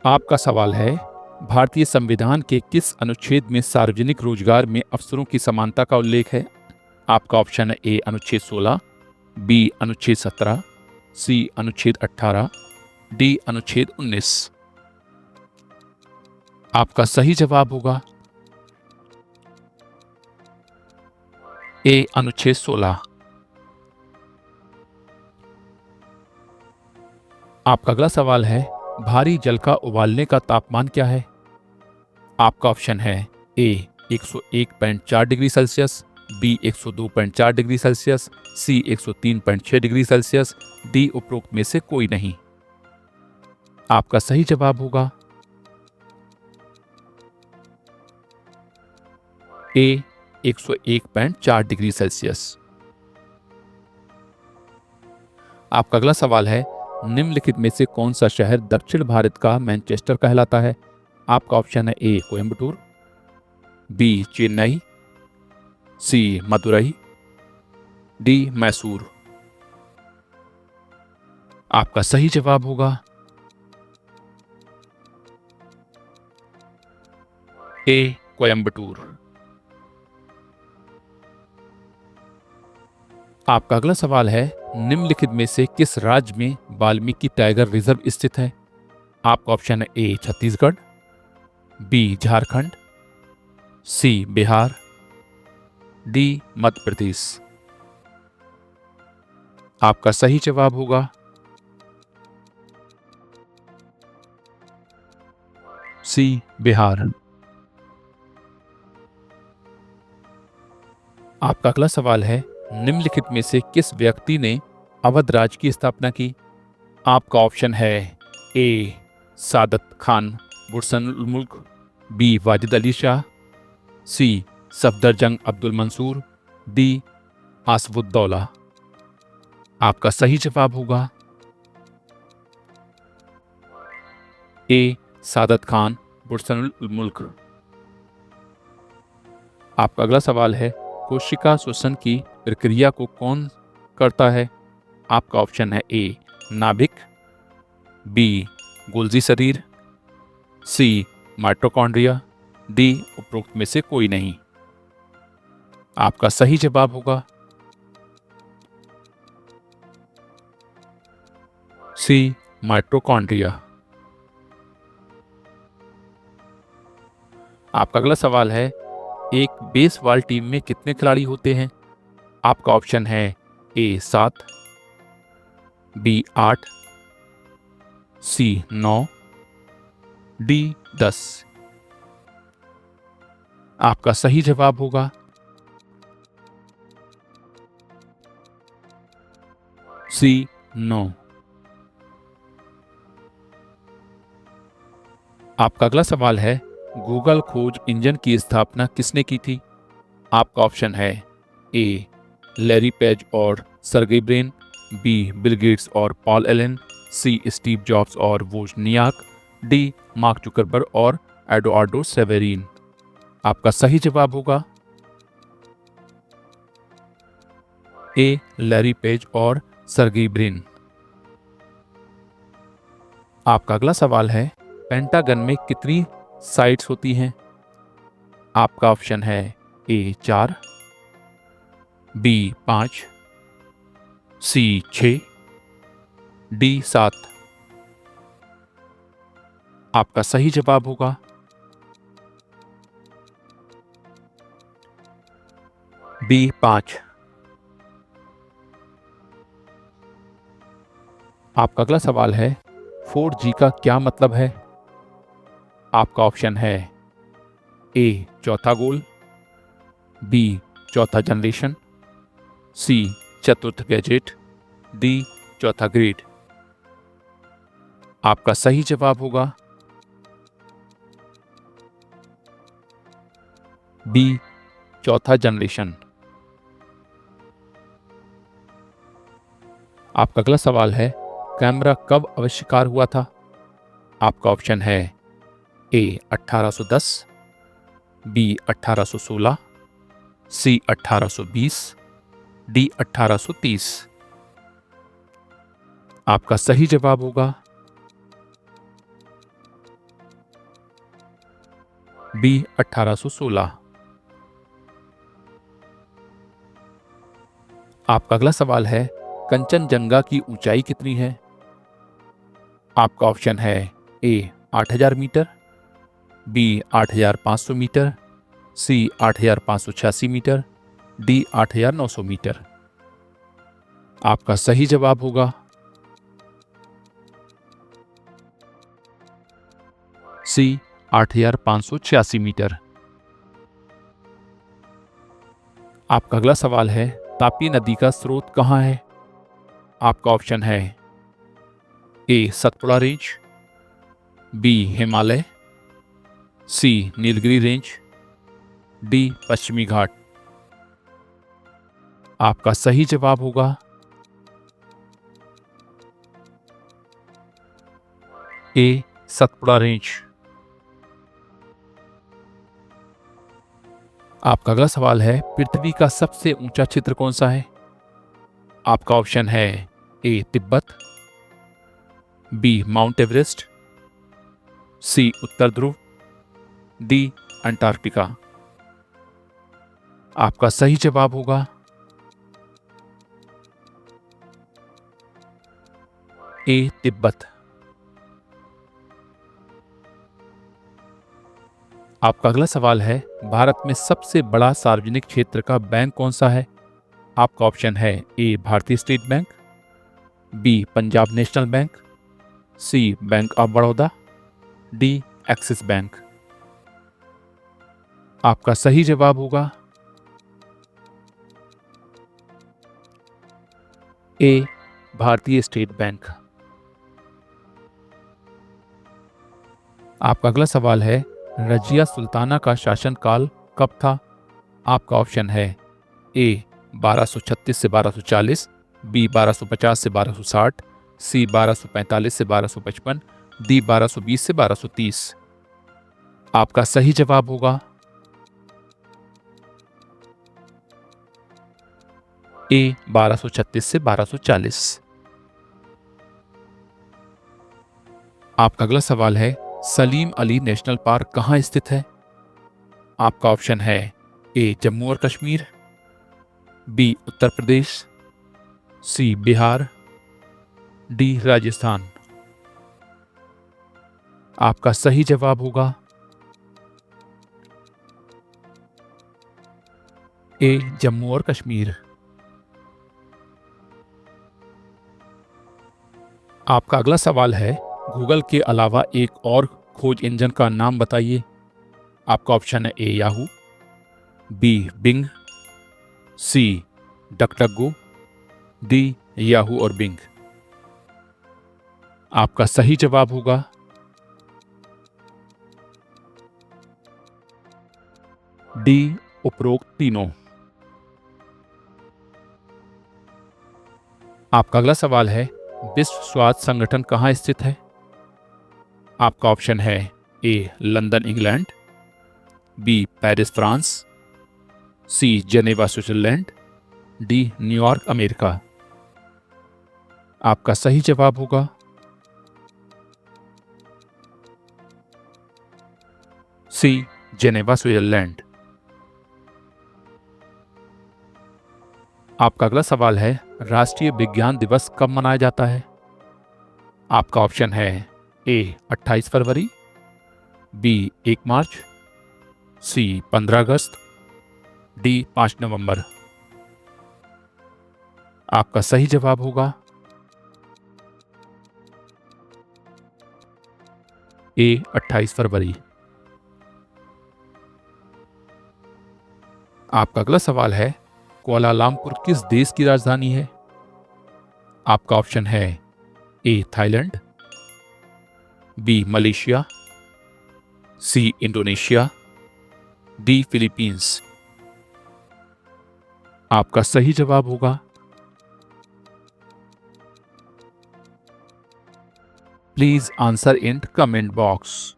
आपका सवाल है, भारतीय संविधान के किस अनुच्छेद में सार्वजनिक रोजगार में अवसरों की समानता का उल्लेख है? आपका ऑप्शन है ए अनुच्छेद 16, बी अनुच्छेद 17, सी अनुच्छेद 18, डी अनुच्छेद 19। आपका सही जवाब होगा ए अनुच्छेद 16। आपका अगला सवाल है, भारी जल का उबालने का तापमान क्या है? आपका ऑप्शन है A 101.4 degree Celsius, B 102.4 degree Celsius, C 103.6 degree Celsius, D उपरोक्त में से कोई नहीं। आपका सही जवाब होगा ए 101.4 डिग्री सेल्सियस। आपका अगला सवाल है, निम्नलिखित में से कौन सा शहर दक्षिण भारत का मैनचेस्टर कहलाता है? आपका ऑप्शन है ए कोयम्बटूर, बी चेन्नई, सी मदुरई, डी मैसूर। आपका सही जवाब होगा ए कोयम्बटूर। आपका अगला सवाल है, निम्नलिखित में से किस राज्य में वाल्मीकि टाइगर रिजर्व स्थित है? आपका ऑप्शन है ए छत्तीसगढ़, बी झारखंड, सी बिहार, डी मध्य प्रदेश। आपका सही जवाब होगा सी बिहार। आपका अगला सवाल है, निम्नलिखित में से किस व्यक्ति ने अवध राज्य की स्थापना की? आपका ऑप्शन है ए सादत खान बुरसन मुल्क, बी वाजिद अली शाह, सी सफदरजंग अब्दुल मंसूर, डी आसफुद्दौला। आपका सही जवाब होगा ए सादत खान बुरसन मुल्क। आपका अगला सवाल है, कोशिका श्वसन की प्रक्रिया को कौन करता है? आपका ऑप्शन है ए नाभिक, बी गोल्जी शरीर, सी माइटोकॉन्ड्रिया, डी उपरोक्त में से कोई नहीं। आपका सही जवाब होगा सी माइटोकॉन्ड्रिया। आपका अगला सवाल है, एक बेसबॉल टीम में कितने खिलाड़ी होते हैं? आपका ऑप्शन है ए 7, बी 8, सी 9, डी 10। आपका सही जवाब होगा सी 9। आपका अगला सवाल है, गूगल खोज इंजन की स्थापना किसने की थी? आपका ऑप्शन है ए लैरी पेज और Sergey Brin, B Bill Gates और Paul Allen, C Steve Jobs और वोजनियाक, डी मार्क जुकरबर्ग और एडोआर्डो सेवेरिन। आपका सही जवाब होगा ए लैरी पेज और सर्गेई ब्रिन। आपका अगला सवाल है, पेंटागन में कितनी साइड्स होती हैं? आपका ऑप्शन है ए 4, बी 5, सी 6, डी 7। आपका सही जवाब होगा बी 5। आपका अगला सवाल है, 4G का क्या मतलब है? आपका ऑप्शन है ए चौथा गोल, बी चौथा जनरेशन, सी चतुर्थ गैजेट, डी चौथा ग्रेड। आपका सही जवाब होगा बी चौथा जनरेशन। आपका अगला सवाल है, कैमरा कब आविष्कार हुआ था? आपका ऑप्शन है ए 1810, बी 1816, सी 1820, डी 1830। आपका सही जवाब होगा बी 1816। आपका अगला सवाल है, कंचनजंगा की ऊंचाई कितनी है? आपका ऑप्शन है ए 8000 मीटर, बी 8500 मीटर, सी 8586 मीटर, डी 8900 मीटर। आपका सही जवाब होगा सी 8586 मीटर। आपका अगला सवाल है, तापी नदी का स्रोत कहाँ है? आपका ऑप्शन है ए सतपुड़ा रेंज, बी हिमालय, सी नीलगिरी रेंज, डी पश्चिमी घाट। आपका सही जवाब होगा ए सतपुड़ा रेंज। आपका अगला सवाल है, पृथ्वी का सबसे ऊंचा क्षेत्र कौन सा है? आपका ऑप्शन है ए तिब्बत, बी माउंट एवरेस्ट, सी उत्तर ध्रुव, डी अंटार्कटिका। आपका सही जवाब होगा ए तिब्बत। आपका अगला सवाल है, भारत में सबसे बड़ा सार्वजनिक क्षेत्र का बैंक कौन सा है? आपका ऑप्शन है A Bharatiya State Bank, B Punjab National Bank, C Bank of Baroda, D Axis Bank. आपका सही जवाब होगा ए भारतीय स्टेट बैंक। आपका अगला सवाल है, रजिया सुल्ताना का शासनकाल कब था? आपका ऑप्शन है ए 1236 से 1240, बी 1250 से 1260, सी 1245 से 1255, डी 1220 से 1230। आपका सही जवाब होगा ए 1236 से 1240। आपका अगला सवाल है, सलीम अली नेशनल पार्क कहाँ स्थित है? आपका ऑप्शन है ए जम्मू और कश्मीर, बी उत्तर प्रदेश, सी बिहार, डी राजस्थान। आपका सही जवाब होगा ए जम्मू और कश्मीर। आपका अगला सवाल है, गूगल के अलावा एक और खोज इंजन का नाम बताइए। आपका ऑप्शन है A Yahoo, B Bing, C DuckDuckGo, D Yahoo और बिंग। आपका सही जवाब होगा डी उपरोक्त तीनों। आपका अगला सवाल है, विश्व स्वास्थ्य संगठन कहाँ स्थित है? आपका ऑप्शन है A London England, B Paris France, C Geneva Switzerland, D New York America. आपका सही जवाब होगा सी जेनेवा स्विट्जरलैंड। आपका अगला सवाल है, राष्ट्रीय विज्ञान दिवस कब मनाया जाता है? आपका ऑप्शन है ए 28 फरवरी, बी 1 मार्च, सी 15 अगस्त, डी 5 नवंबर। आपका सही जवाब होगा ए 28 फरवरी। आपका अगला सवाल है, कुआलालंपुर किस देश की राजधानी है? आपका ऑप्शन है A Thailand, B Malaysia, C Indonesia, D Philippines. आपका सही जवाब होगा please answer in comment box.